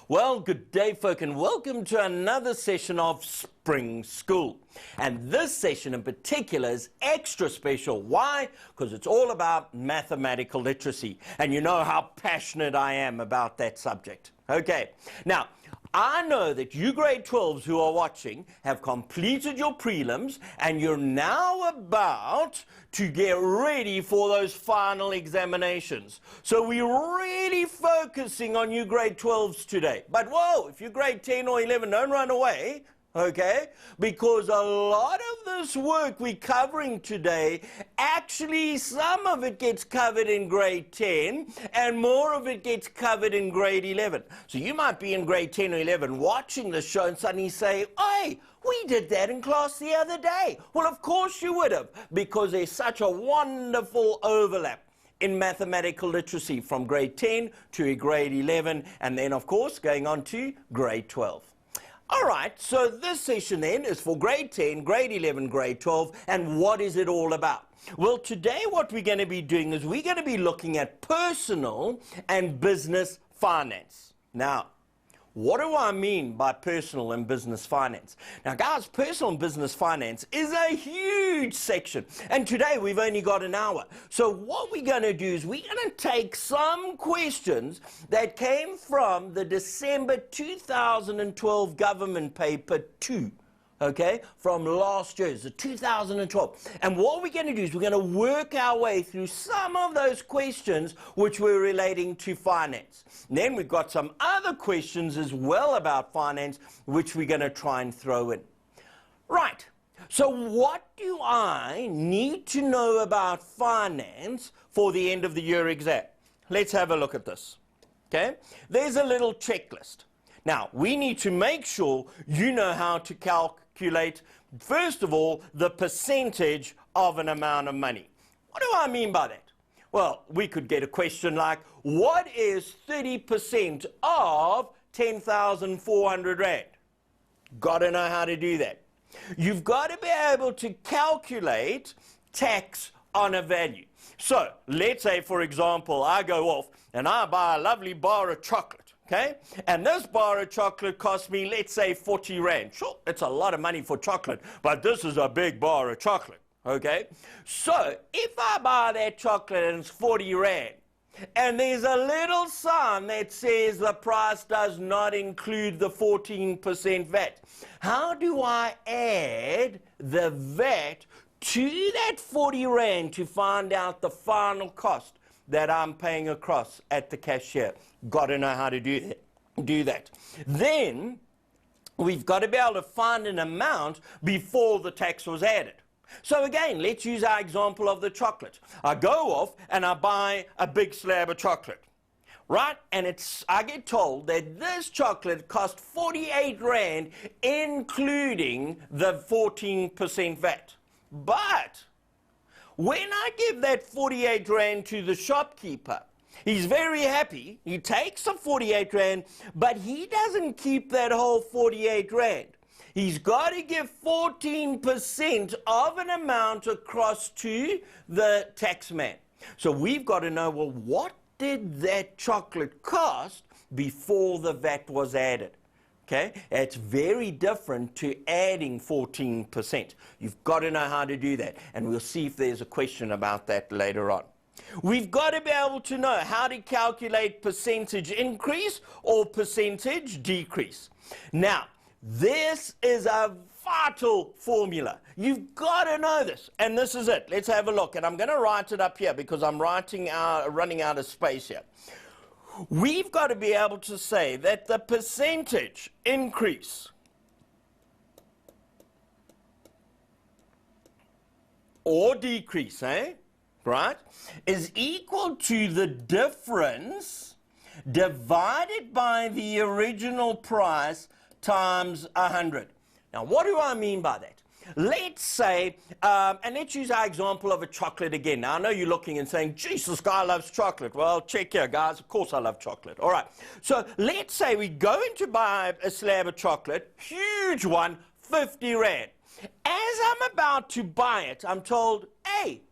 Well, good day, folk, and welcome to another session of Spring School. And this session in particular is extra special. Why? Because it's all about mathematical literacy. And you know how passionate I am about that subject. Okay, now, I know that you grade 12s who are watching have completed your prelims and you're now about to get ready for those final examinations. So we're really focusing on you grade 12s today. But whoa, if you're grade 10 or 11, don't run away. Okay? Because a lot of this work we're covering today, actually some of it gets covered in grade 10 and more of it gets covered in grade 11. So you might be in grade 10 or 11 watching the show and suddenly say, hey, we did that in class the other day. Well, of course you would have, because there's such a wonderful overlap in mathematical literacy from grade 10 to grade 11 and then, of course, going on to grade 12. All right, so this session then is for grade 10, grade 11, grade 12, and what is it all about? Well, today what we're going to be doing is we're going to be looking at personal and business finance. Now, what do I mean by personal and business finance? Now, guys, personal and business finance is a huge section, and today we've only got an hour. So what we're going to do is we're going to take some questions that came from the December 2012 government paper 2. Okay, from last year, so 2012. And what we're going to do is we're going to work our way through some of those questions which were relating to finance. And then we've got some other questions as well about finance which we're going to try and throw in. Right, so what do I need to know about finance for the end of the year exam? Let's have a look at this. Okay, there's a little checklist. Now, we need to make sure you know how to calculate, first of all, the percentage of an amount of money. What do I mean by that? Well, we could get a question like, what is 30% of 10,400 Rand? Got to know how to do that. You've got to be able to calculate tax on a value. So, let's say, for example, I go off and I buy a lovely bar of chocolate. Okay, and this bar of chocolate cost me, let's say, 40 Rand. Sure, it's a lot of money for chocolate, but this is a big bar of chocolate. Okay, so if I buy that chocolate and it's 40 Rand, and there's a little sign that says the price does not include the 14% VAT, how do I add the VAT to that 40 Rand to find out the final cost that I'm paying across at the cashier? Got to know how to do that. Then we've got to be able to find an amount before the tax was added. So again, let's use our example of the chocolate. I go off and I buy a big slab of chocolate, right? And I get told that this chocolate cost 48 Rand, including the 14% VAT. But when I give that 48 Rand to the shopkeeper, he's very happy. He takes the 48 Rand, but he doesn't keep that whole 48 Rand. He's got to give 14% of an amount across to the taxman. So we've got to know, well, what did that chocolate cost before the VAT was added? Okay, it's very different to adding 14%. You've got to know how to do that, and we'll see if there's a question about that later on. We've got to be able to know how to calculate percentage increase or percentage decrease. Now, this is a vital formula. You've got to know this, and this is it. Let's have a look, and I'm going to write it up here because I'm running out of space here. We've got to be able to say that the percentage increase or decrease, right, is equal to the difference divided by the original price times 100. Now, what do I mean by that? Let's say, and let's use our example of a chocolate again. Now, I know you're looking and saying, geez, this guy loves chocolate. Well, check here, guys. Of course I love chocolate. All right. So let's say we go in to buy a slab of chocolate, huge one, 50 Rand. As I'm about to buy it, I'm told, hey,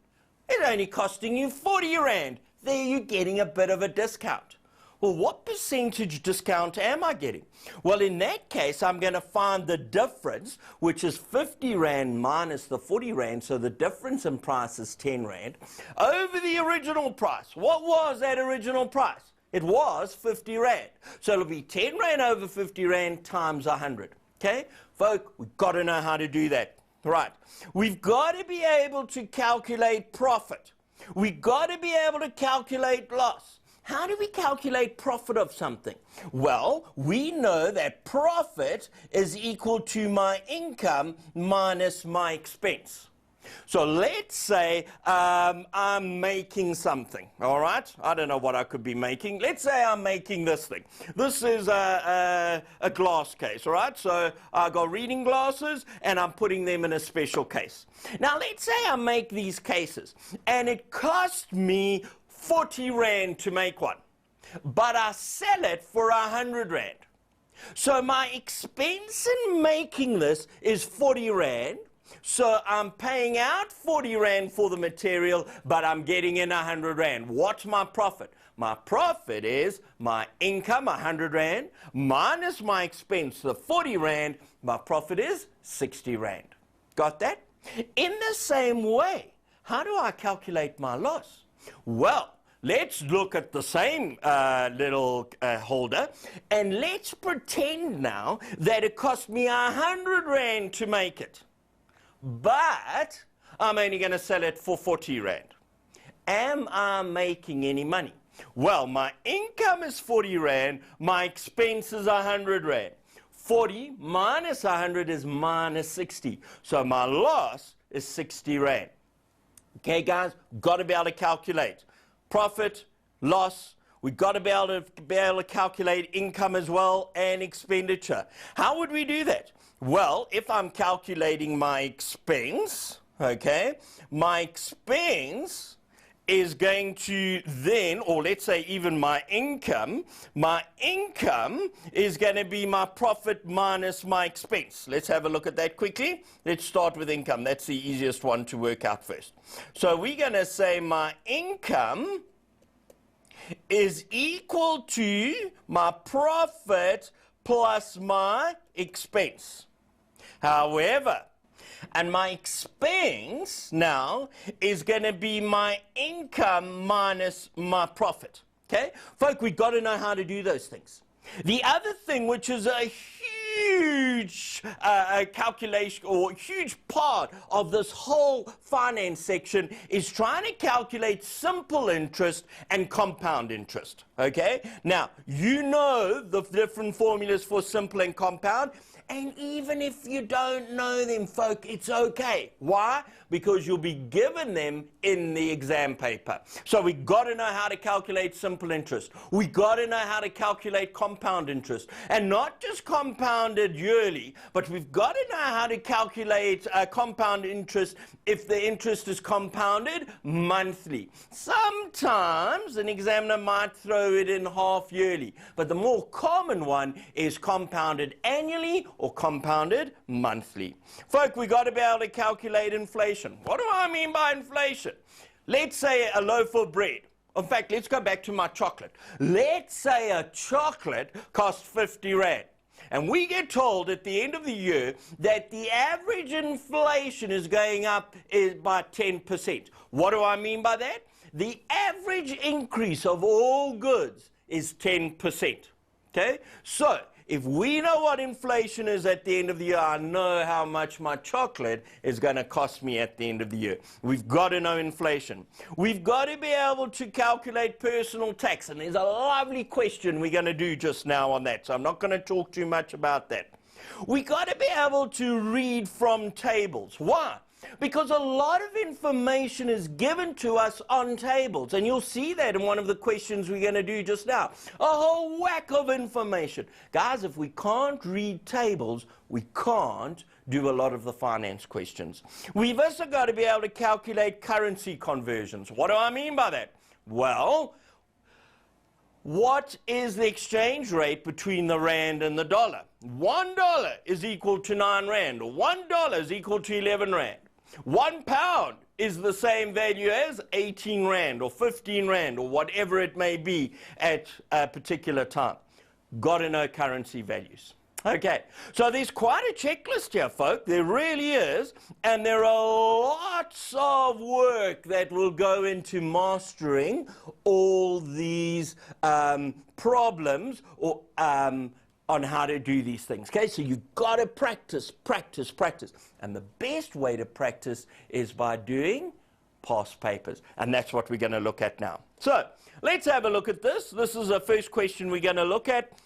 it's only costing you 40 Rand. There you're getting a bit of a discount. well, what percentage discount am I getting? Well, in that case, I'm going to find the difference, which is 50 Rand minus the 40 Rand, so the difference in price is 10 Rand, over the original price. What was that original price? It was 50 Rand. So it'll be 10 Rand over 50 Rand times 100. Okay? Folk, we've got to know how to do that. Right. We've got to be able to calculate profit. We've got to be able to calculate loss. How do we calculate profit of something? Well, we know that profit is equal to my income minus my expense. So let's say I'm making something, all right? I don't know what I could be making. Let's say I'm making this thing. This is a glass case, all right? So I got reading glasses, and I'm putting them in a special case. Now, let's say I make these cases, and it cost me 40 Rand to make one, but I sell it for 100 Rand. So my expense in making this is 40 Rand. So I'm paying out 40 Rand for the material, but I'm getting in 100 Rand. What's my profit? My profit is my income, 100 Rand, minus my expense, the 40 Rand. My profit is 60 Rand. Got that? In the same way, how do I calculate my loss? Well, let's look at the same little holder, and let's pretend now that it cost me 100 Rand to make it. But I'm only going to sell it for 40 Rand. Am I making any money? Well, my income is 40 Rand, my expense is 100 Rand. 40 minus 100 is minus 60. So my loss is 60 Rand. Okay, guys, got to be able to calculate profit, loss. We've got to be able to calculate income as well and expenditure. How would we do that? Well, if I'm calculating my expense, okay, my expense is going to then, or let's say even my income is going to be my profit minus my expense. Let's have a look at that quickly. Let's start with income. That's the easiest one to work out first. So we're going to say my income is equal to my profit plus my expense. However, and my expense now is going to be my income minus my profit. Okay? Folk, we've got to know how to do those things. The other thing, which is a huge calculation or huge part of this whole finance section, is trying to calculate simple interest and compound interest. Okay? Now, you know the different formulas for simple and compound. And even if you don't know them, folk, it's okay. Why? Because you'll be given them in the exam paper. So we've got to know how to calculate simple interest. We've got to know how to calculate compound interest. And not just compounded yearly, but we've got to know how to calculate compound interest if the interest is compounded monthly. Sometimes an examiner might throw it in half yearly, but the more common one is compounded annually or compounded monthly. Folk, we've got to be able to calculate inflation. What do I mean by inflation? Let's say a loaf of bread. In fact, let's go back to my chocolate. Let's say a chocolate costs 50 Rand. And we get told at the end of the year that the average inflation is going up by 10%. What do I mean by that? The average increase of all goods is 10%. Okay? So, if we know what inflation is at the end of the year, I know how much my chocolate is going to cost me at the end of the year. We've got to know inflation. We've got to be able to calculate personal tax. And there's a lovely question we're going to do just now on that. So I'm not going to talk too much about that. We've got to be able to read from tables. Why? Because a lot of information is given to us on tables, and you'll see that in one of the questions we're going to do just now. A whole whack of information. Guys, if we can't read tables, we can't do a lot of the finance questions. We've also got to be able to calculate currency conversions. What do I mean by that? Well, what is the exchange rate between the rand and the dollar? $1 is equal to 9 Rand, or $1 is equal to 11 Rand. £1 is the same value as 18 Rand or 15 Rand or whatever it may be at a particular time. Got to know currency values. Okay, so there's quite a checklist here, folk. There really is. And there are lots of work that will go into mastering all these problems or on how to do these things. Okay, so you've got to practice, practice, practice. And the best way to practice is by doing past papers. And that's what we're going to look at now. So let's have a look at this. This is the first question we're going to look at.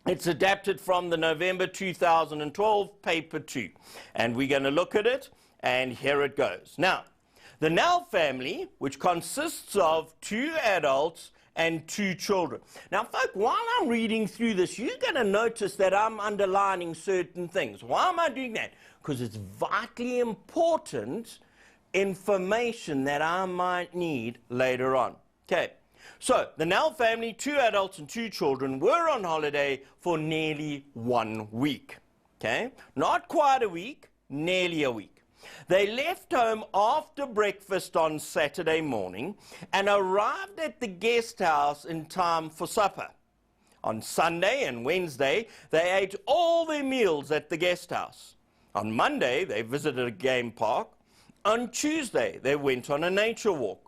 It's adapted from the November 2012 paper 2. And we're going to look at it, and here it goes. Now, the Nell family, which consists of 2 adults and 2 children. Now, folk, while I'm reading through this, you're going to notice that I'm underlining certain things. Why am I doing that? Because it's vitally important information that I might need later on. Okay. So, the Nell family, 2 adults and 2 children, were on holiday for nearly 1 week. Okay? Not quite a week, nearly a week. They left home after breakfast on Saturday morning and arrived at the guest house in time for supper. On Sunday and Wednesday, they ate all their meals at the guest house. On Monday, they visited a game park. On Tuesday, they went on a nature walk.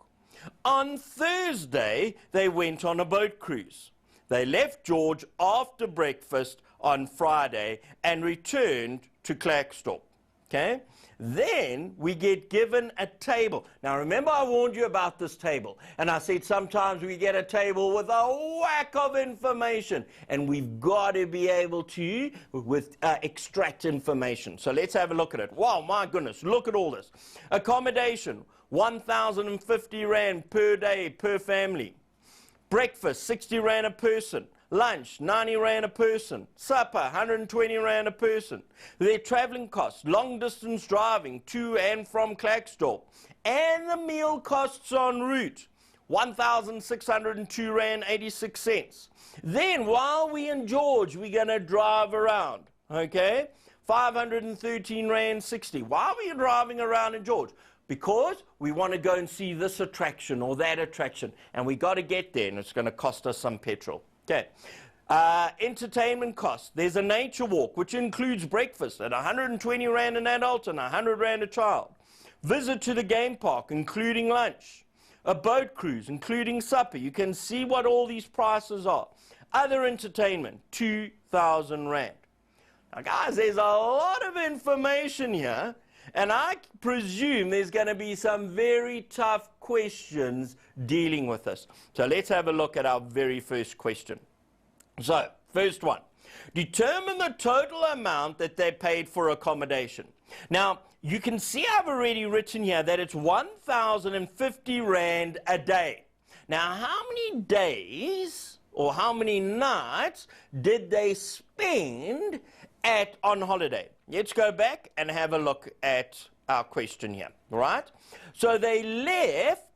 On Thursday, they went on a boat cruise. They left George after breakfast on Friday and returned to Klerksdorp. Okay? Then we get given a table. Now remember I warned you about this table. And I said sometimes we get a table with a whack of information. And we've got to be able to extract information. So let's have a look at it. Wow, my goodness, look at all this. Accommodation. 1,050 Rand per day per family. Breakfast, 60 Rand a person. Lunch, 90 Rand a person. Supper, 120 Rand a person. Their traveling costs, long distance driving to and from Klerksdorp. And the meal costs en route, 1,602 Rand 86 cents. Then while we're in George, we're going to drive around. Okay? 513 Rand 60. Why are we driving around in George? Because we want to go and see this attraction or that attraction. And we got to get there, and it's going to cost us some petrol. Okay. Entertainment costs. There's a nature walk, which includes breakfast at 120 Rand an adult and 100 Rand a child. Visit to the game park, including lunch. A boat cruise, including supper. You can see what all these prices are. Other entertainment, 2,000 Rand. Now, guys, there's a lot of information here. And I presume there's going to be some very tough questions dealing with this. So let's have a look at our very first question. So, first one. Determine the total amount that they paid for accommodation. Now, you can see I've already written here that it's 1,050 Rand a day. Now, how many days or how many nights did they spend on holiday? Let's go back and have a look at our question here, right? So they left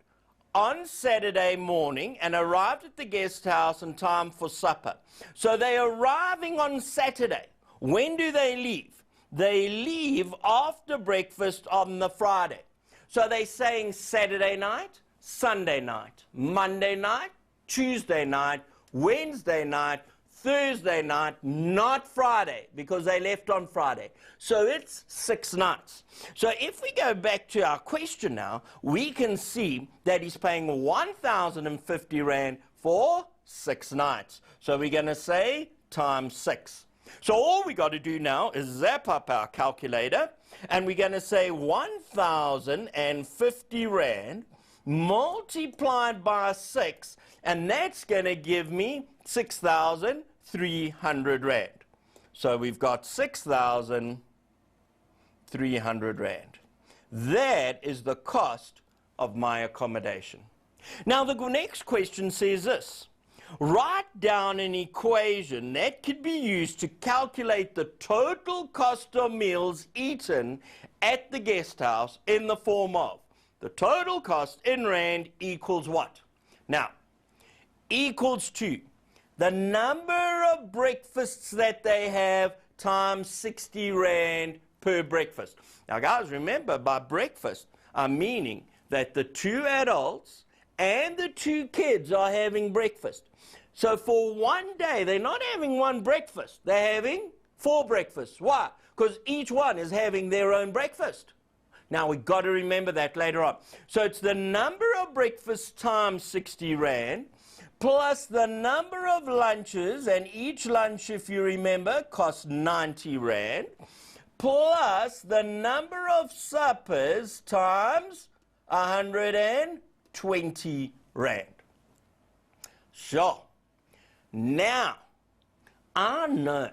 on Saturday morning and arrived at the guest house in time for supper. So they're arriving on Saturday. When do they leave? They leave after breakfast on the Friday. So they're saying Saturday night, Sunday night, Monday night, Tuesday night, Wednesday night, Thursday night, not Friday, because they left on Friday. So it's 6 nights. So if we go back to our question now, we can see that he's paying 1,050 Rand for 6 nights. So we're going to say times 6. So all we got to do now is zap up our calculator, and we're going to say 1,050 Rand multiplied by 6, and that's going to give me 6,300 Rand. So we've got 6,300 Rand. That is the cost of my accommodation. Now the next question says this. Write down an equation that could be used to calculate the total cost of meals eaten at the guest house in the form of the total cost in Rand equals what? Now, equals to the number of breakfasts that they have times 60 Rand per breakfast. Now, guys, remember, by breakfast, I'm meaning that the 2 adults and the 2 kids are having breakfast. So for one day, they're not having one breakfast. They're having 4 breakfasts. Why? Because each one is having their own breakfast. Now, we've got to remember that later on. So it's the number of breakfasts times 60 Rand, plus the number of lunches, and each lunch, if you remember, costs 90 Rand, plus the number of suppers times 120 Rand. Sure. Now, I know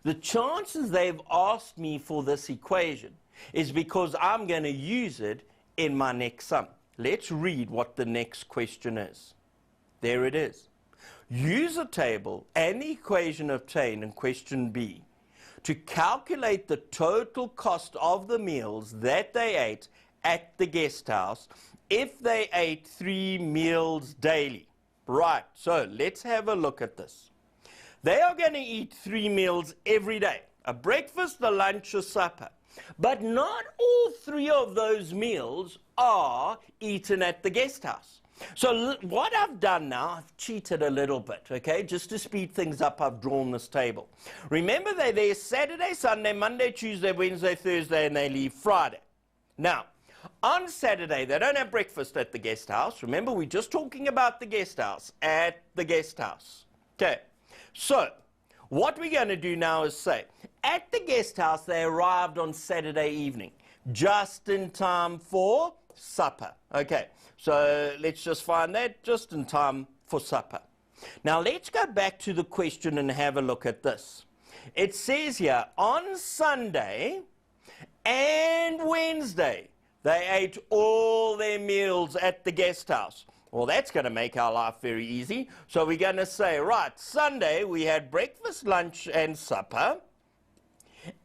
the chances they've asked me for this equation is because I'm going to use it in my next sum. Let's read what the next question is. There it is. Use a table and the equation obtained in question B to calculate the total cost of the meals that they ate at the guest house if they ate 3 meals daily. Right, so let's have a look at this. They are going to eat 3 meals every day, a breakfast, a lunch, a supper. But not all 3 of those meals are eaten at the guest house. So what I've done now, I've cheated a little bit, okay? Just to speed things up, I've drawn this table. Remember, they're there Saturday, Sunday, Monday, Tuesday, Wednesday, Thursday, and they leave Friday. Now, on Saturday, they don't have breakfast at the guest house. Remember, we're just talking about the guest house, at the guest house. Okay, so what we're going to do now is say, at the guest house, they arrived on Saturday evening, just in time for supper. Okay, so let's just find that, just in time for supper. Now, let's go back to the question and have a look at this. It says here, on Sunday and Wednesday, they ate all their meals at the guest house. Well, that's going to make our life very easy. So we're going to say, right, Sunday we had breakfast, lunch, and supper.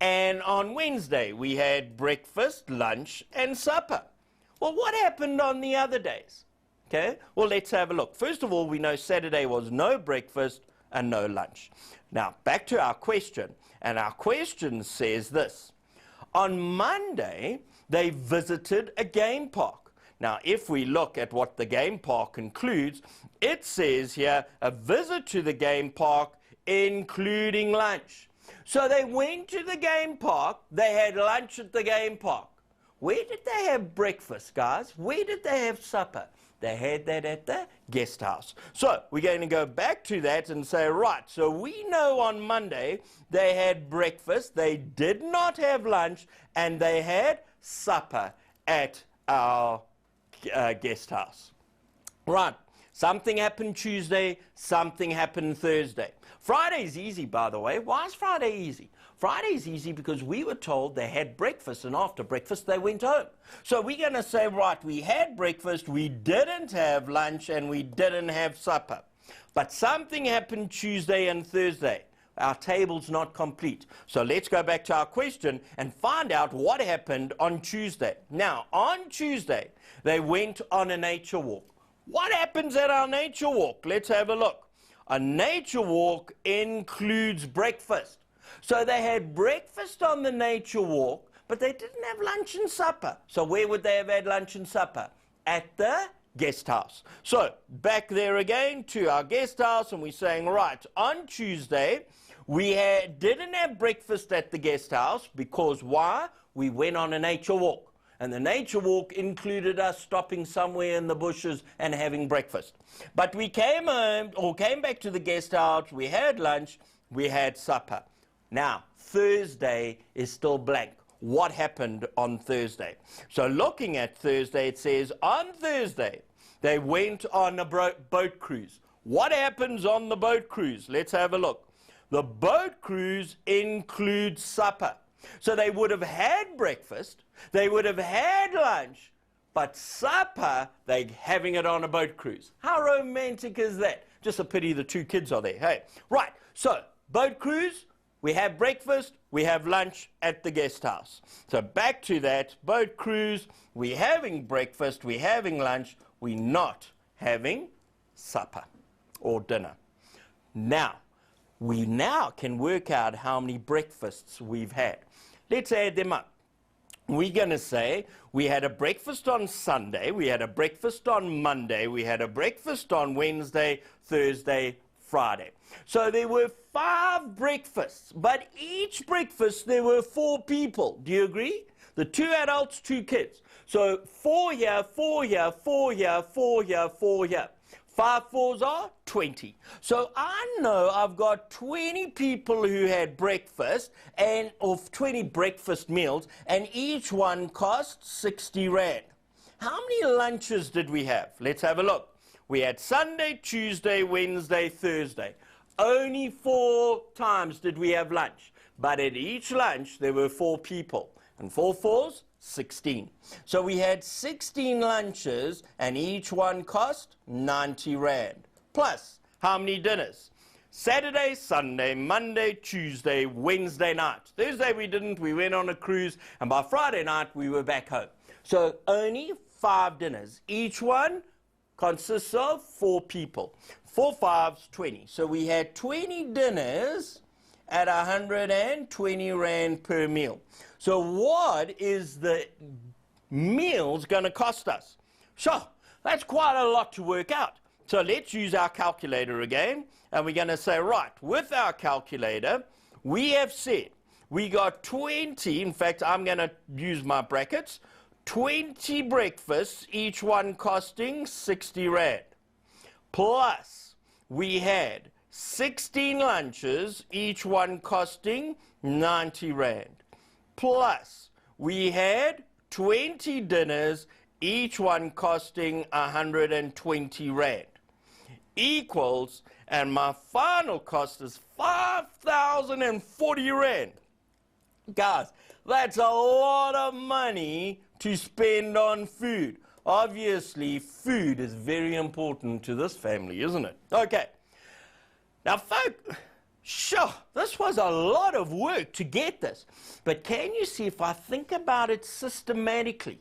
And on Wednesday we had breakfast, lunch, and supper. Well, what happened on the other days? Okay, well, let's have a look. First of all, we know Saturday was no breakfast and no lunch. Now, back to our question. And our question says this. On Monday, they visited a game park. Now, if we look at what the game park includes, it says here, a visit to the game park, including lunch. So they went to the game park, they had lunch at the game park. Where did they have breakfast, guys? Where did they have supper? They had that at the guest house. So we're going to go back to that and say, right, so we know on Monday they had breakfast, they did not have lunch, and they had supper at our guest house. Right, something happened Tuesday, something happened Thursday. Friday's easy, by the way. Why is Friday easy? Friday's easy because we were told they had breakfast, and after breakfast they went home. So we're going to say, right, we had breakfast, we didn't have lunch, and we didn't have supper. But something happened Tuesday and Thursday. Our table's not complete. So let's go back to our question and find out what happened on Tuesday. Now, on Tuesday, they went on a nature walk. What happens at our nature walk? Let's have a look. A nature walk includes breakfast. So they had breakfast on the nature walk, but they didn't have lunch and supper. So where would they have had lunch and supper? At the guest house. So back there again to our guest house, and we're saying, right, on Tuesday, we didn't have breakfast at the guest house because why? We went on a nature walk. And the nature walk included us stopping somewhere in the bushes and having breakfast. But we came home, or came back to the guest house, we had lunch, we had supper. Now, Thursday is still blank. What happened on Thursday? So looking at Thursday, it says, on Thursday, they went on a boat cruise. What happens on the boat cruise? Let's have a look. The boat cruise includes supper. So they would have had breakfast, they would have had lunch, but supper, they're having it on a boat cruise. How romantic is that? Just a pity the 2 kids are there. Hey, right, so boat cruise, we have breakfast, we have lunch at the guest house. So back to that, boat cruise, we're having breakfast, we're having lunch, we're not having supper or dinner. Now, we now can work out how many breakfasts we've had. Let's add them up. we're going to say we had a breakfast on Sunday, we had a breakfast on Monday, we had a breakfast on Wednesday, Thursday, Friday. So there were 5 breakfasts, but each breakfast there were 4 people. Do you agree? The 2 adults, 2 kids. So 4 here, 4 here, 4 here, 4 here, 4 here. 5 fours are 20. So I know I've got 20 people who had breakfast, and of 20 breakfast meals, and each one cost 60 Rand. How many lunches did we have? Let's have a look. We had Sunday, Tuesday, Wednesday, Thursday. Only 4 times did we have lunch. But at each lunch, there were 4 people. And 4 fours, 16. So we had 16 lunches, and each one cost 90 Rand. Plus, how many dinners? Saturday, Sunday, Monday, Tuesday, Wednesday night. Thursday we didn't. We went on a cruise. And by Friday night, we were back home. So only 5 dinners. Each one consists of 4 people. 4 fives, 20. So we had 20 dinners at 120 Rand per meal. So what is the meals going to cost us? Sure, that's quite a lot to work out. So let's use our calculator again. And we're going to say, right, with our calculator, we have said we got 20. In fact, I'm going to use my brackets. 20 breakfasts, each one costing 60 Rand. Plus, we had 16 lunches, each one costing 90 Rand. Plus, we had 20 dinners, each one costing 120 Rand. Equals, and my final cost is 5,040 Rand. Guys, that's a lot of money to spend on food. Obviously, food is very important to this family, isn't it? Okay. Now, folks, sure, this was a lot of work to get this. But can you see, if I think about it systematically,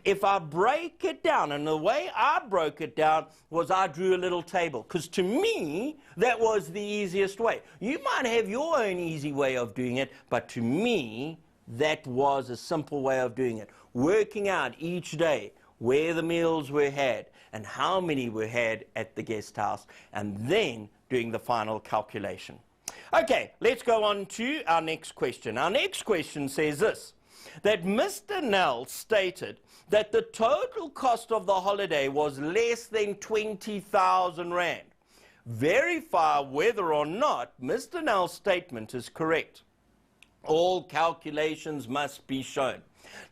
if I break it down, and the way I broke it down was I drew a little table, because to me, that was the easiest way. You might have your own easy way of doing it, but to me, that was a simple way of doing it. Working out each day where the meals were had and how many were had at the guest house, and then doing the final calculation. Okay, let's go on to our next question. Our next question says this, that Mr. Nell stated that the total cost of the holiday was less than 20,000 Rand. Verify whether or not Mr. Nell's statement is correct. All calculations must be shown.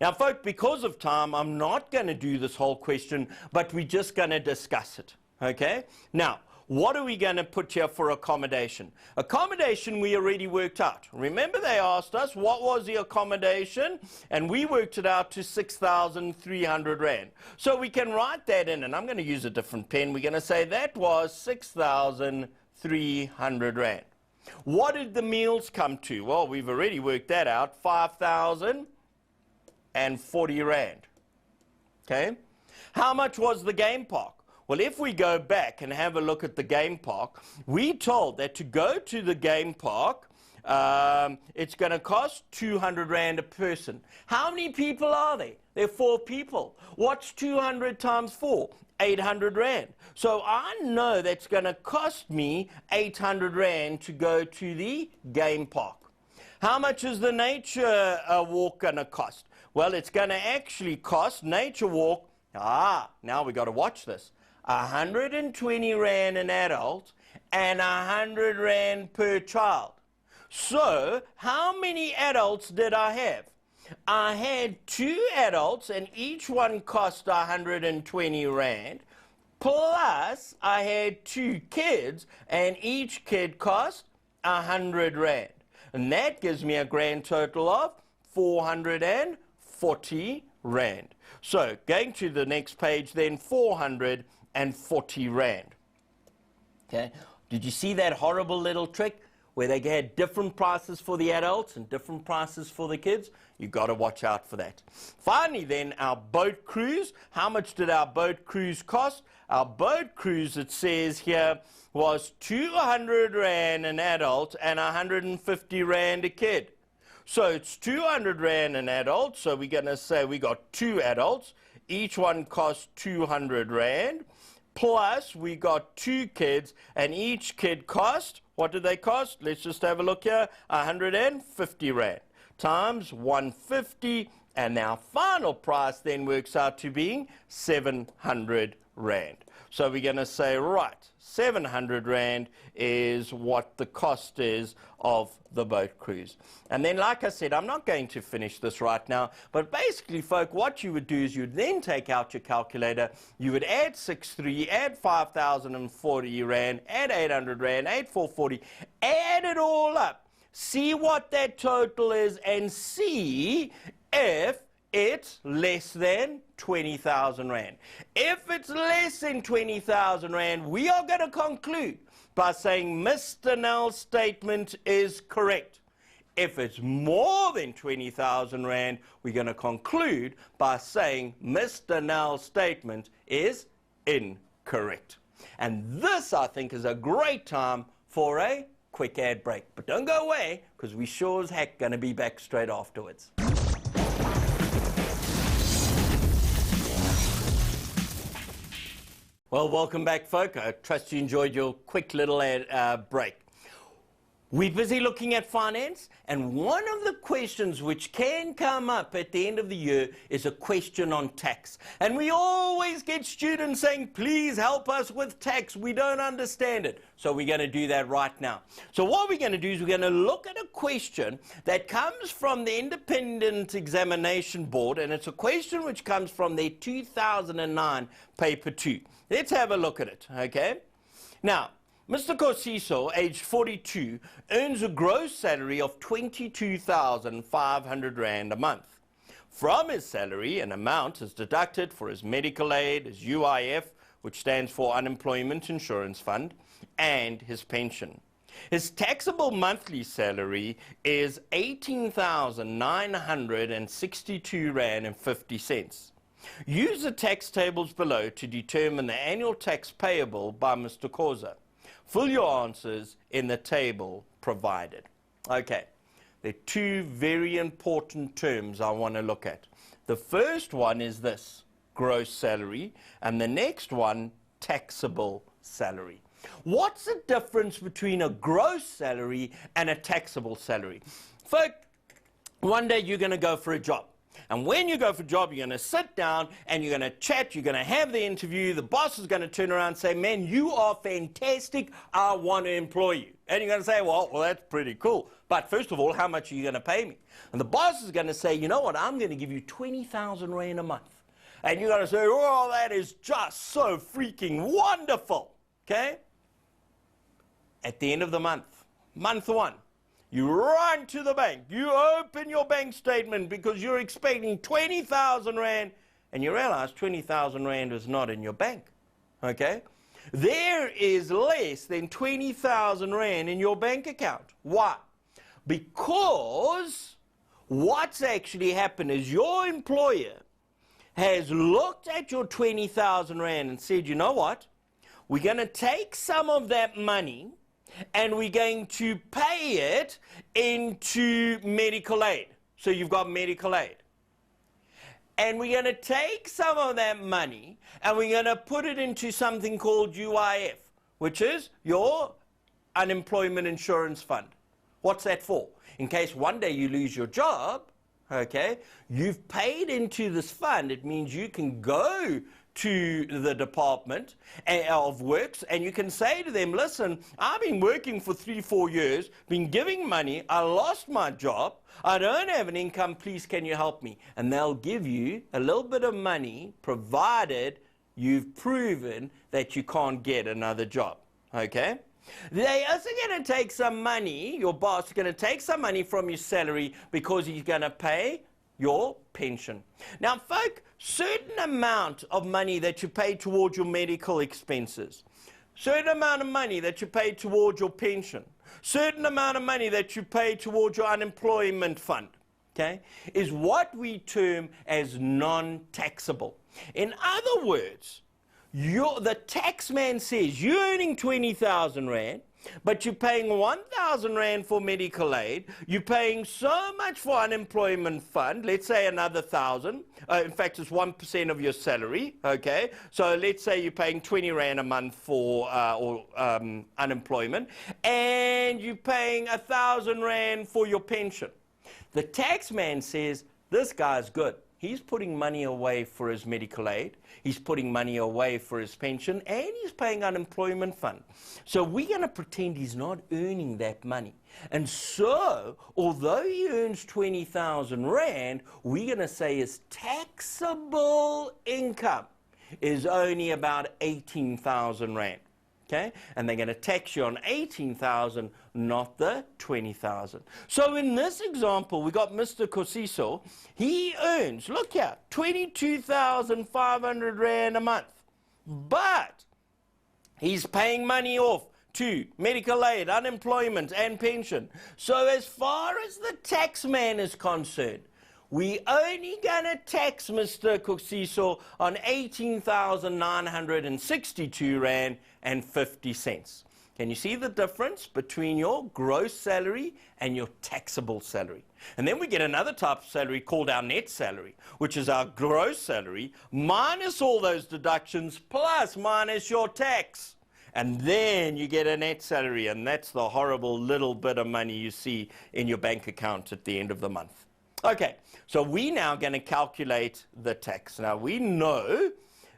Now, folks, because of time, I'm not going to do this whole question, but we're just going to discuss it, okay? Now, what are we going to put here for accommodation? Accommodation we already worked out. Remember, they asked us what was the accommodation, and we worked it out to 6,300 Rand. So we can write that in, and I'm going to use a different pen. We're going to say that was 6,300 Rand. What did the meals come to? Well, we've already worked that out, 5,040 Rand. Okay? How much was the game park? Well, if we go back and have a look at the game park, we told that to go to the game park, it's going to cost 200 Rand a person. How many people are there? There are 4 people. What's 200 times 4? 800 Rand. So I know that's going to cost me 800 Rand to go to the game park. How much is the nature walk going to cost? Well, it's going to actually cost nature walk, now we got to watch this, 120 Rand an adult and 100 Rand per child. So how many adults did I have? I had 2 adults, and each one cost 120 Rand, plus I had 2 kids, and each kid cost 100 Rand. And that gives me a grand total of 440 Rand. So going to the next page then, 440 Rand. Okay, did you see that horrible little trick where they had different prices for the adults and different prices for the kids? You've got to watch out for that. Finally then, our boat cruise. How much did our boat cruise cost? Our boat cruise, it says here, was 200 Rand an adult and 150 Rand a kid. So it's 200 Rand an adult. So we're going to say we got 2 adults. Each one costs 200 Rand. Plus we got 2 kids, and each kid cost, what do they cost? Let's just have a look here. 150 Rand times 150. And our final price then works out to being 700 Rand. So we're going to say, right, 700 Rand is what the cost is of the boat cruise. And then, like I said, I'm not going to finish this right now, but basically, folk, what you would do is you'd then take out your calculator, you would add 63, add 5,040 Rand, add 800 Rand, add 440, add it all up, see what that total is, and see if it's less than 20,000 Rand. If it's less than 20,000 Rand, we are going to conclude by saying Mr. Nell's statement is correct. If it's more than 20,000 Rand, we're going to conclude by saying Mr. Nell's statement is incorrect. And this, I think, is a great time for a quick ad break. But don't go away, because we sure as heck going to be back straight afterwards. Well, welcome back, folk. I trust you enjoyed your quick little break. We're busy looking at finance, and one of the questions which can come up at the end of the year is a question on tax. And we always get students saying, please help us with tax. We don't understand it. So we're going to do that right now. So what we're going to do is we're going to look at a question that comes from the Independent Examination Board, and it's a question which comes from their 2009 paper 2. Let's have a look at it, okay? Now, Mr. Kosiso, aged 42, earns a gross salary of 22,500 Rand a month. From his salary, an amount is deducted for his medical aid, his UIF, which stands for Unemployment Insurance Fund, and his pension. His taxable monthly salary is 18,962 Rand and 50 cents. Use the tax tables below to determine the annual tax payable by Mr. Khoza. Fill your answers in the table provided. Okay, there are 2 very important terms I want to look at. The first one is this, gross salary, and the next one, taxable salary. What's the difference between a gross salary and a taxable salary? Folks, one day you're going to go for a job. And when you go for a job, you're going to sit down and you're going to chat, you're going to have the interview, the boss is going to turn around and say, man, you are fantastic, I want to employ you. And you're going to say, well, that's pretty cool. But first of all, how much are you going to pay me? And the boss is going to say, you know what, I'm going to give you 20,000 Rand a month. And you're going to say, oh, that is just so freaking wonderful. Okay? At the end of the month, month 1, you run to the bank, you open your bank statement because you're expecting 20,000 Rand, and you realize 20,000 Rand is not in your bank, okay? There is less than 20,000 Rand in your bank account. Why? Because what's actually happened is your employer has looked at your 20,000 Rand and said, you know what? We're going to take some of that money and we're going to pay it into medical aid. So you've got medical aid. And we're going to take some of that money and we're going to put it into something called UIF, which is your Unemployment Insurance Fund. What's that for? In case one day you lose your job, okay, you've paid into this fund. It means you can go to the Department of Works and you can say to them, listen, I've been working for 3-4 years, been giving money, I lost my job, I don't have an income, please can you help me? And they'll give you a little bit of money provided you've proven that you can't get another job, okay? They also going to take some money, your boss is going to take some money from your salary because he's going to pay your pension. Now, folk, certain amount of money that you pay towards your medical expenses, certain amount of money that you pay towards your pension, certain amount of money that you pay towards your unemployment fund, okay, is what we term as non-taxable. In other words, the tax man says you're earning 20,000 Rand, but you're paying 1,000 Rand for medical aid, you're paying so much for unemployment fund, let's say another 1,000, in fact it's 1% of your salary, okay, so let's say you're paying 20 Rand a month for unemployment, and you're paying 1,000 Rand for your pension. The tax man says, this guy's good. He's putting money away for his medical aid, he's putting money away for his pension, and he's paying unemployment fund. So we're going to pretend he's not earning that money. And so, although he earns 20,000 Rand, we're going to say his taxable income is only about 18,000 Rand. Okay? And they're going to tax you on 18,000, not the 20,000. So in this example, we got Mr. Kosiso. He earns, look here, 22,500 Rand a month. But he's paying money off to medical aid, unemployment, and pension. So as far as the tax man is concerned, we only going to tax Mr. Kosiso on 18,962 Rand and 50 cents. Can you see the difference between your gross salary and your taxable salary? And then we get another type of salary called our net salary, which is our gross salary minus all those deductions plus minus your tax. And then you get a net salary, and that's the horrible little bit of money you see in your bank account at the end of the month. Okay, so we're now going to calculate the tax. Now, we know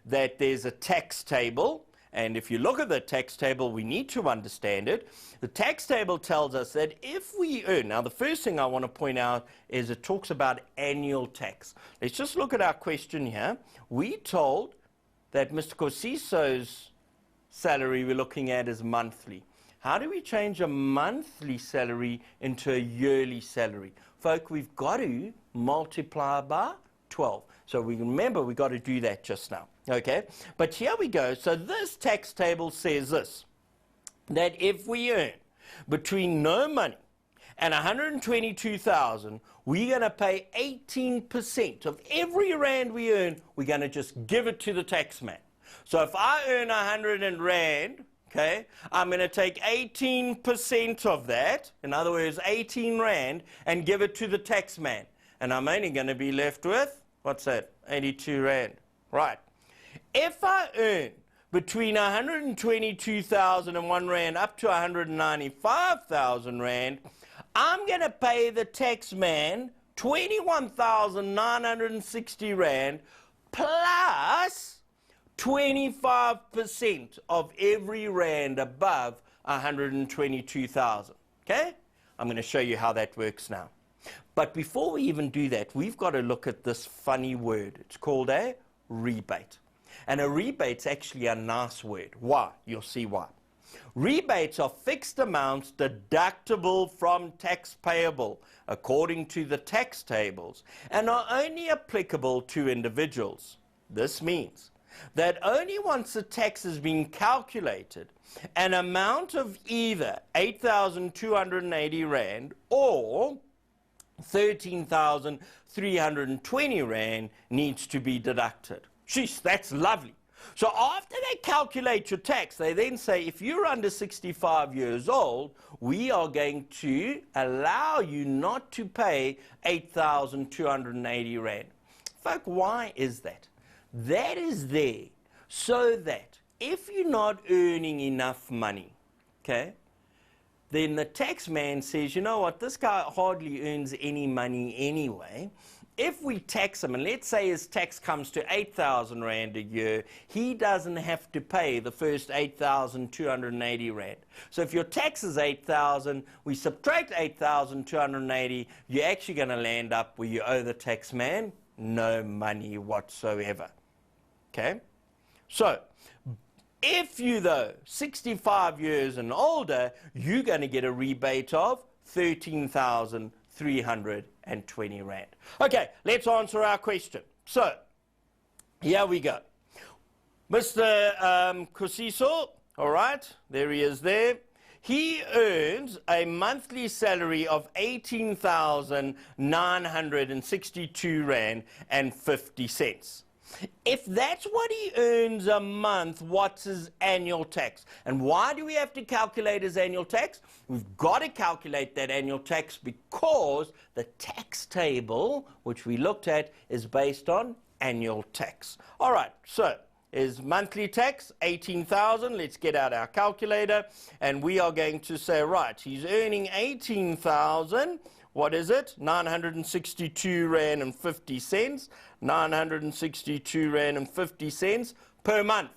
that there's a tax table, and if you look at the tax table, we need to understand it. The tax table tells us that if we earn, now the first thing I want to point out is it talks about annual tax. Let's just look at our question here. We told that Mr. Kosiso's salary we're looking at is monthly. How do we change a monthly salary into a yearly salary? Folk, we've got to multiply by 12. So we remember we've got to do that just now. Okay? But here we go. So this tax table says this, that if we earn between no money and 122,000, we're going to pay 18% of every Rand we earn, we're going to just give it to the tax man. So if I earn 100 Rand, okay, I'm going to take 18% of that, in other words, 18 Rand, and give it to the tax man. And I'm only going to be left with, what's that, 82 Rand. Right. If I earn between 122,001 Rand up to 195,000 Rand, I'm going to pay the tax man 21,960 Rand plus 25% of every Rand above 122,000. Okay? I'm going to show you how that works now. But before we even do that, we've got to look at this funny word. It's called a rebate. And a rebate's actually a nice word. Why? You'll see why. Rebates are fixed amounts deductible from tax payable according to the tax tables and are only applicable to individuals. This means that only once the tax has been calculated, an amount of either 8,280 Rand or 13,320 Rand needs to be deducted. Sheesh, that's lovely. So after they calculate your tax, they then say, if you're under 65 years old, we are going to allow you not to pay 8,280 Rand. Folk, why is that? That is there so that if you're not earning enough money, okay, then the tax man says, you know what, this guy hardly earns any money anyway. If we tax him, and let's say his tax comes to 8,000 Rand a year, he doesn't have to pay the first 8,280 Rand. So if your tax is 8,000, we subtract 8,280, you're actually going to land up where you owe the tax man no money whatsoever. Okay? So, if you, though, 65 years and older, you're going to get a rebate of 13,320 Rand. Okay, let's answer our question. So, here we go. Mr. Kosiso, all right, there he is there. He earns a monthly salary of 18,962 Rand and 50 cents. If that's what he earns a month, what's his annual tax? And why do we have to calculate his annual tax? We've got to calculate that annual tax because the tax table, which we looked at, is based on annual tax. All right, so his monthly tax, 18,000. Let's get out our calculator, and we are going to say, right, he's earning 18,000. What is it? 962 Rand and 50 cents. 962 Rand and 50 cents per month.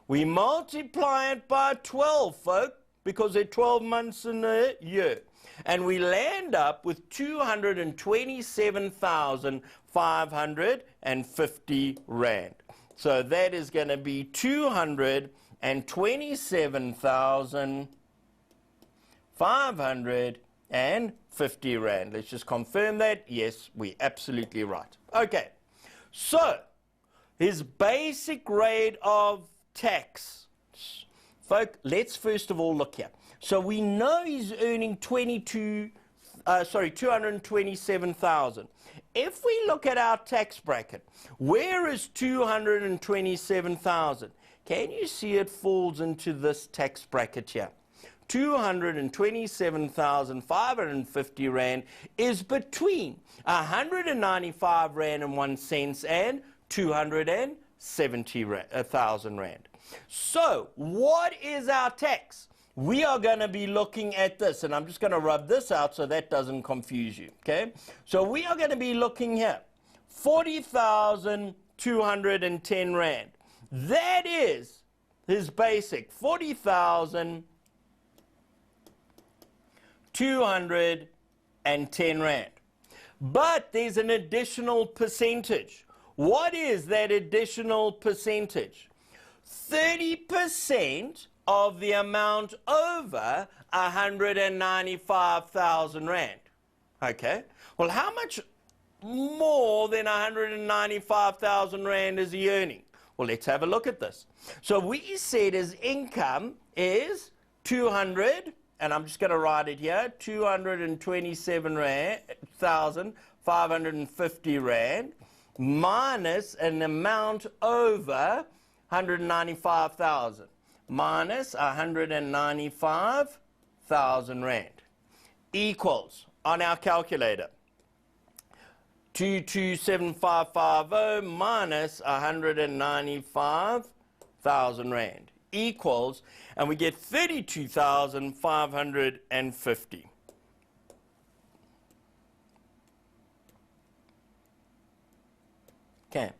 We multiply it by 12, folk, because there are 12 months in a year. And we land up with 227,550 Rand. So that is going to be 227,550 Rand. Let's just confirm that. Yes, we're absolutely right. Okay, so his basic rate of tax. Folk, let's first of all look here. So we know he's earning 227,000. If we look at our tax bracket, where is 227,000? Can you see it falls into this tax bracket here? 227,550 Rand is between 195 Rand and 1 cent and 270,000 Rand. So what is our tax? We are going to be looking at this, and I'm just going to rub this out so that doesn't confuse you, okay? So we are going to be looking here, 40,210 Rand. That is his basic, 40,210 Rand. But there's an additional percentage. What is that additional percentage? 30% of the amount over 195,000 Rand. Okay, well, how much more than 195,000 Rand is he earning? Well, let's have a look at this. So we said his income is 200, and I'm just going to write it here, 227,550 Rand minus an amount over 195,000. Minus 195,000 Rand equals, on our calculator, 227,550 minus 195,000 Rand equals, and we get 32,550. Okay.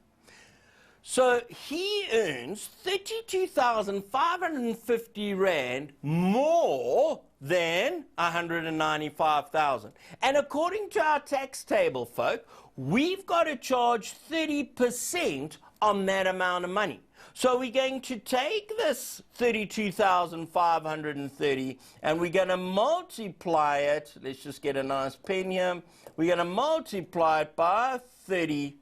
So he earns 32,550 Rand more than 195,000. And according to our tax table, folk, we've got to charge 30% on that amount of money. So we're going to take this 32,530 and we're going to multiply it. Let's just get a nice pen here. We're going to multiply it by 30%.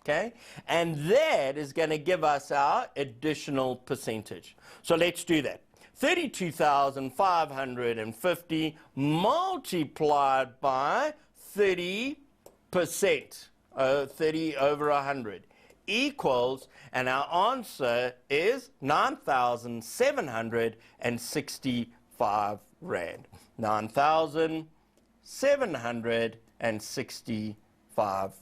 Okay? And that is going to give us our additional percentage. So let's do that. 32,550 multiplied by 30%, 30 over 100, equals, and our answer is 9,765 Rand. 9,765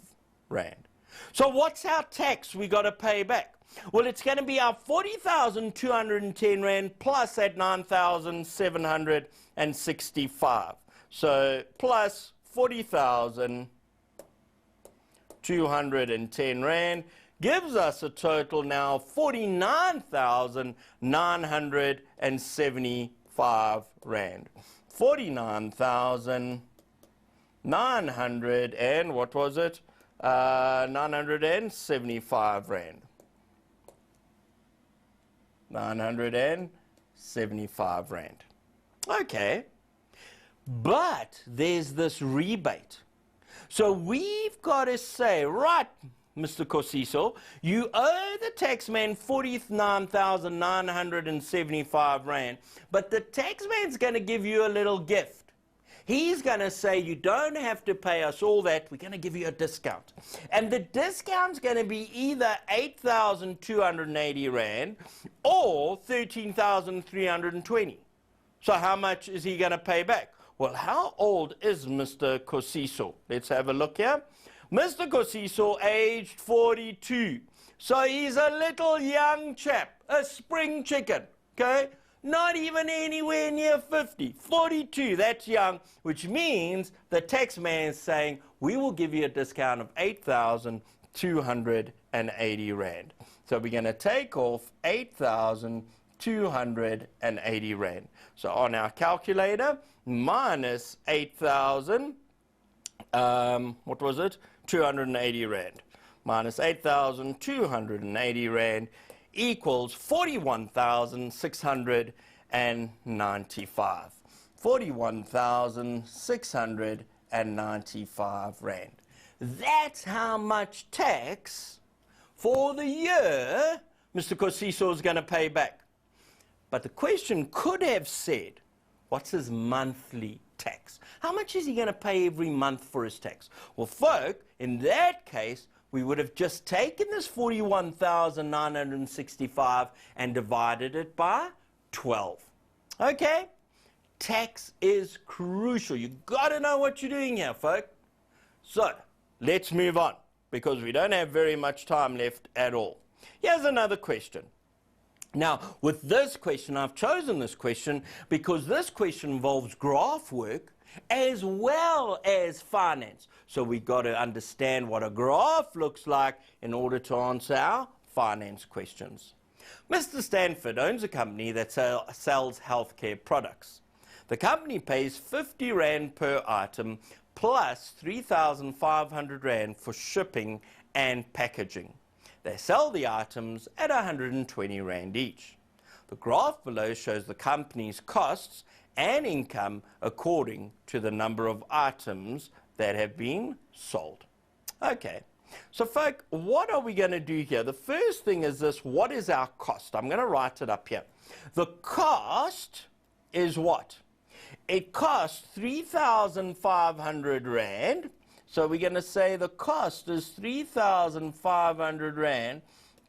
Rand. So what's our tax we got to pay back? Well, it's going to be our 40,210 Rand plus that 9,765. So plus 40,210 Rand gives us a total now 49,975 Rand. 49,900 and what was it? 975 Rand. 975 Rand. Okay. But there's this rebate. So we've got to say, right, Mr. Kosiso, you owe the taxman 49,975 Rand, but the taxman's going to give you a little gift. He's going to say, you don't have to pay us all that. We're going to give you a discount. And the discount's going to be either 8,280 Rand or 13,320. So how much is he going to pay back? Well, how old is Mr. Kosiso? Let's have a look here. Mr. Kosiso, aged 42. So he's a little young chap, a spring chicken, okay? Not even anywhere near 50. 42, that's young, which means the tax man's saying, we will give you a discount of 8,280 Rand. So we're going to take off 8,280 Rand. So on our calculator, minus 8,000, what was it? 280 Rand. Minus 8,280 Rand equals 41,695. 41,695 Rand. That's how much tax for the year Mr. Kosiso is going to pay back. But the question could have said, what's his monthly tax? How much is he going to pay every month for his tax? Well, folk, in that case, we would have just taken this 41,965 and divided it by 12. Okay? Tax is crucial. You've got to know what you're doing here, folk. So, let's move on, because we don't have very much time left at all. Here's another question. Now, with this question, I've chosen this question because this question involves graph work as well as finance. So we've got to understand what a graph looks like in order to answer our finance questions. Mr. Stanford owns a company that sells healthcare products. The company pays 50 Rand per item plus 3,500 Rand for shipping and packaging. They sell the items at 120 Rand each. The graph below shows the company's costs and income according to the number of items that have been sold. Okay, so folk, what are we going to do here? The first thing is this: what is our cost? I'm going to write it up here. The cost is what? It costs 3,500 Rand. So we're going to say the cost is 3,500 Rand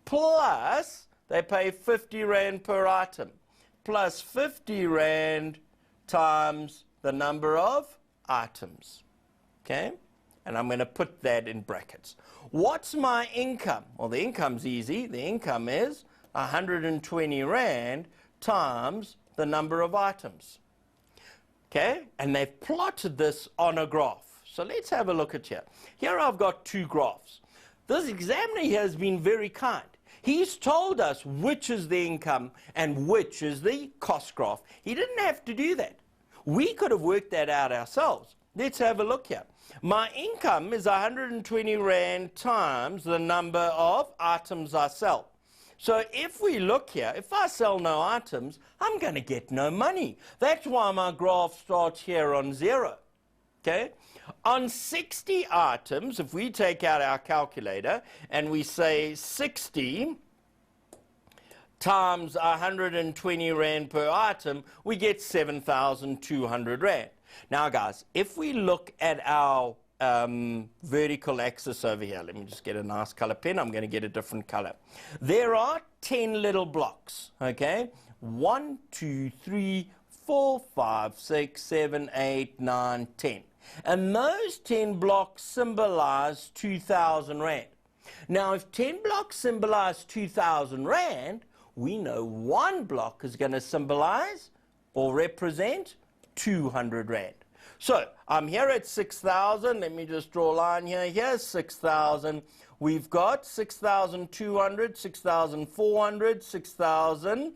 plus they pay 50 Rand per item, plus 50 Rand times the number of items. Okay? And I'm going to put that in brackets. What's my income? Well, the income's easy. The income is 120 Rand times the number of items. Okay? And they've plotted this on a graph. So let's have a look at here. Here I've got two graphs. This examiner here has been very kind. He's told us which is the income and which is the cost graph. He didn't have to do that. We could have worked that out ourselves. Let's have a look here. My income is 120 Rand times the number of items I sell. So if we look here, if I sell no items, I'm going to get no money. That's why my graph starts here on 0. Okay? On 60 items, if we take out our calculator and we say 60 times 120 Rand per item, we get 7,200 Rand. Now, guys, if we look at our vertical axis over here, let me just get a nice color pen. I'm going to get a different color. There are 10 little blocks, okay? 1, 2, 3, 4, 5, 6, 7, 8, 9, 10. And those 10 blocks symbolize 2,000 Rand. Now, if 10 blocks symbolize 2,000 Rand, we know one block is going to symbolize or represent 200 Rand. So, I'm here at 6,000. Let me just draw a line here. Here's 6,000. We've got 6,200, 6,400, 6,000.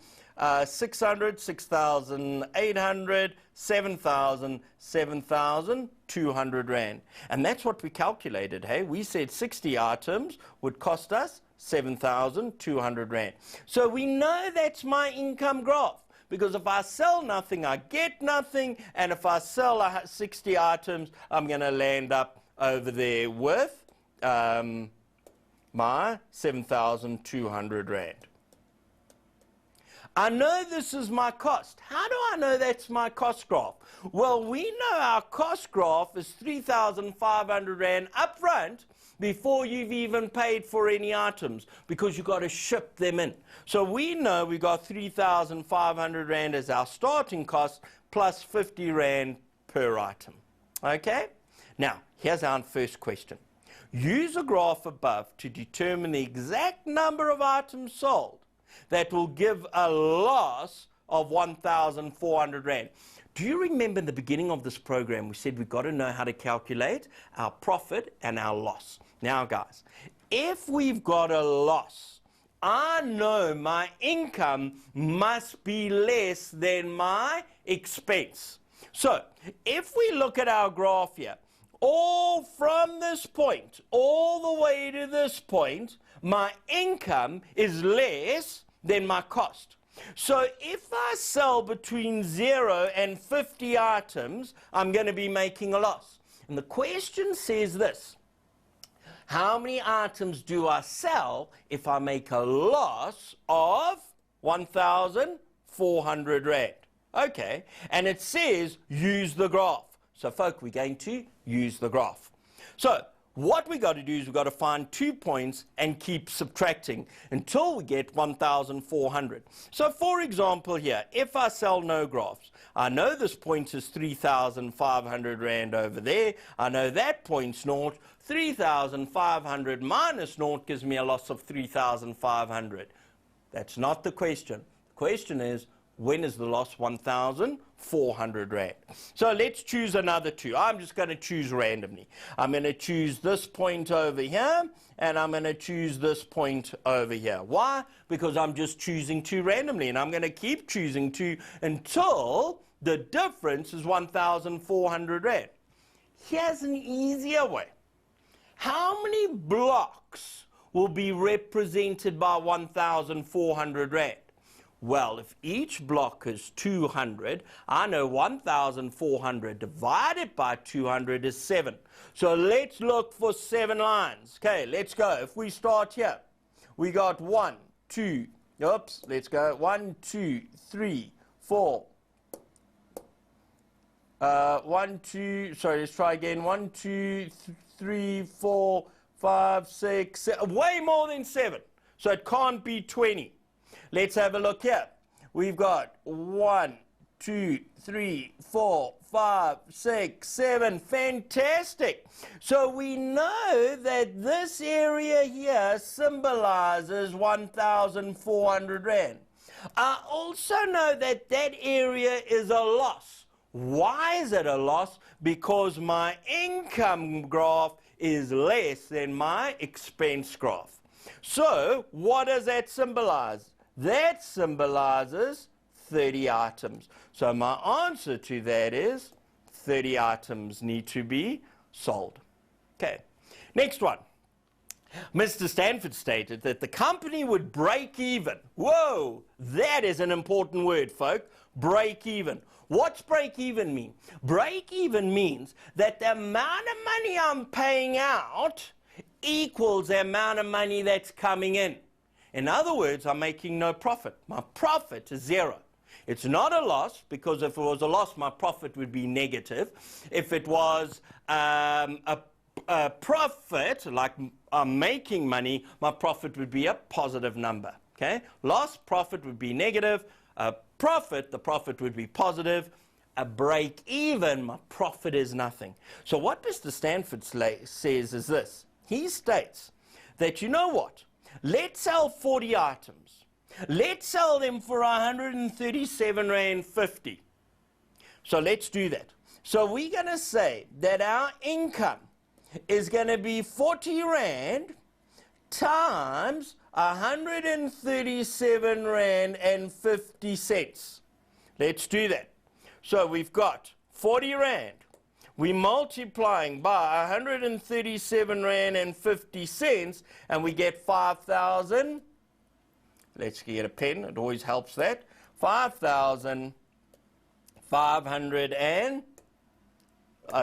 600, 6,800, 7,000, 7,200 Rand. And that's what we calculated, hey? We said 60 items would cost us 7,200 Rand. So we know that's my income graph, because if I sell nothing, I get nothing, and if I sell 60 items, I'm going to land up over there with my 7,200 Rand. I know this is my cost. How do I know that's my cost graph? Well, we know our cost graph is 3,500 Rand up front before you've even paid for any items, because you've got to ship them in. So we know we got 3,500 Rand as our starting cost plus 50 Rand per item. Okay? Now, here's our first question. Use a graph above to determine the exact number of items sold that will give a loss of 1,400 Rand. Do you remember in the beginning of this program, we said we've got to know how to calculate our profit and our loss. Now, guys, if we've got a loss, I know my income must be less than my expense. So, if we look at our graph here, all from this point, all the way to this point, my income is less than my cost. So if I sell between 0 and 50 items, I'm going to be making a loss. And the question says this: how many items do I sell if I make a loss of 1,400 Rand? Okay, and it says use the graph. So folk, we're going to use the graph. So what we got to do is we've got to find 2 points and keep subtracting until we get 1,400. So for example here, if I sell no graphs, I know this point is 3,500 Rand over there. I know that point's naught. 3,500 minus naught gives me a loss of 3,500. That's not the question. The question is, when is the loss 1,400 Rand? So let's choose another two. I'm just going to choose randomly. I'm going to choose this point over here, and I'm going to choose this point over here. Why? Because I'm just choosing two randomly, and I'm going to keep choosing two until the difference is 1,400 Rand. Here's an easier way. How many blocks will be represented by 1,400 Rand? Well, if each block is 200, I know 1,400 divided by 200 is 7. So let's look for 7 lines. Okay, let's go. If we start here, we got 1, 2, oops, let's go. 1, 2, 3, 4. 1, 2, sorry, let's try again. 1, 2, 3, 4, 5, 6, 7. Way more than 7. So it can't be 20. Let's have a look here. We've got 1, 2, 3, 4, 5, 6, 7. Fantastic. So we know that this area here symbolizes 1,400 Rand. I also know that that area is a loss. Why is it a loss? Because my income graph is less than my expense graph. So what does that symbolize? That symbolizes 30 items. So my answer to that is 30 items need to be sold. Okay, next one. Mr. Stanford stated that the company would break even. Whoa, that is an important word, folk. Break even. What's break even mean? Break even means that the amount of money I'm paying out equals the amount of money that's coming in. In other words, I'm making no profit. My profit is 0. It's not a loss, because if it was a loss, my profit would be negative. If it was a profit, like I'm making money, my profit would be a positive number. Okay? Loss, profit would be negative. Profit, the profit would be positive. A break even, my profit is nothing. So what Mr. Stanford says is this. He states that, you know what? Let's sell 40 items. Let's sell them for 137 Rand 50. So let's do that. So we're going to say that our income is going to be 40 Rand times 137 Rand and 50 cents. Let's do that. So we've got 40 Rand. We're multiplying by 137 Rand and 50 cents, and we get 5,000. Let's get a pen. It always helps that. 5,500 and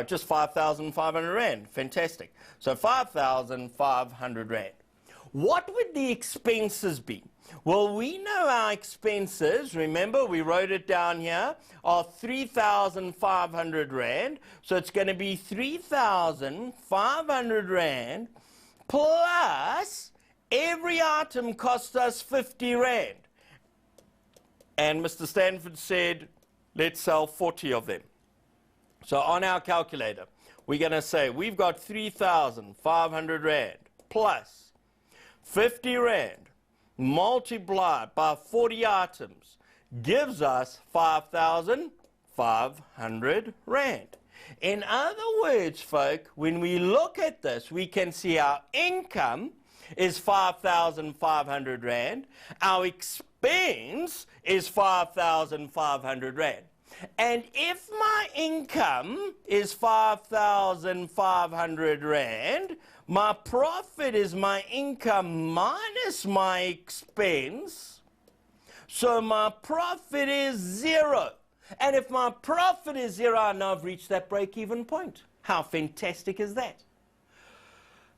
just 5,500 Rand. Fantastic. So 5,500 Rand. What would the expenses be? Well, we know our expenses, remember we wrote it down here, are 3,500 Rand. So it's going to be 3,500 Rand plus every item cost us 50 Rand. And Mr. Stanford said, let's sell 40 of them. So on our calculator, we're going to say we've got 3,500 Rand plus 50 Rand multiplied by 40 items gives us 5,500 Rand. In other words, folk, when we look at this, we can see our income is 5,500 Rand. Our expense is 5,500 Rand. And if my income is 5,500 Rand, my profit is my income minus my expense. So my profit is 0. And if my profit is 0, I know I've reached that break-even point. How fantastic is that?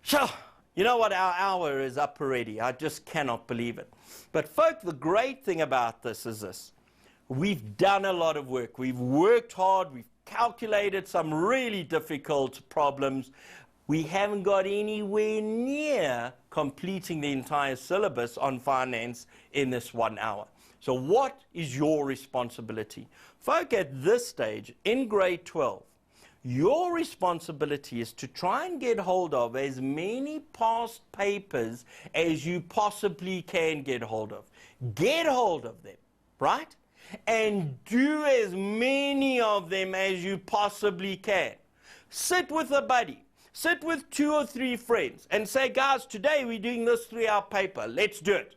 So, you know what? Our hour is up already. I just cannot believe it. But folk, the great thing about this is this. We've done a lot of work. We've worked hard. We've calculated some really difficult problems. We haven't got anywhere near completing the entire syllabus on finance in this 1 hour. So what is your responsibility? Folk, at this stage, in grade 12, your responsibility is to try and get hold of as many past papers as you possibly can get hold of. Get hold of them, right? And do as many of them as you possibly can. Sit with a buddy. Sit with 2 or 3 friends and say, guys, today we're doing this 3-hour paper. Let's do it.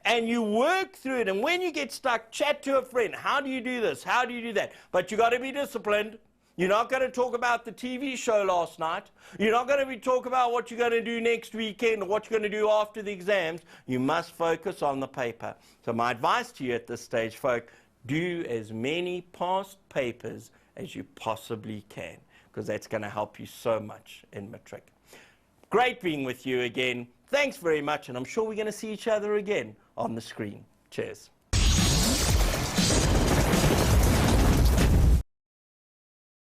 And you work through it. And when you get stuck, chat to a friend. How do you do this? How do you do that? But you got to be disciplined. You're not going to talk about the TV show last night. You're not going to be talking about what you're going to do next weekend or what you're going to do after the exams. You must focus on the paper. So my advice to you at this stage, folk, do as many past papers as you possibly can, because that's going to help you so much in matric. Great being with you again. Thanks very much, and I'm sure we're going to see each other again on the screen. Cheers.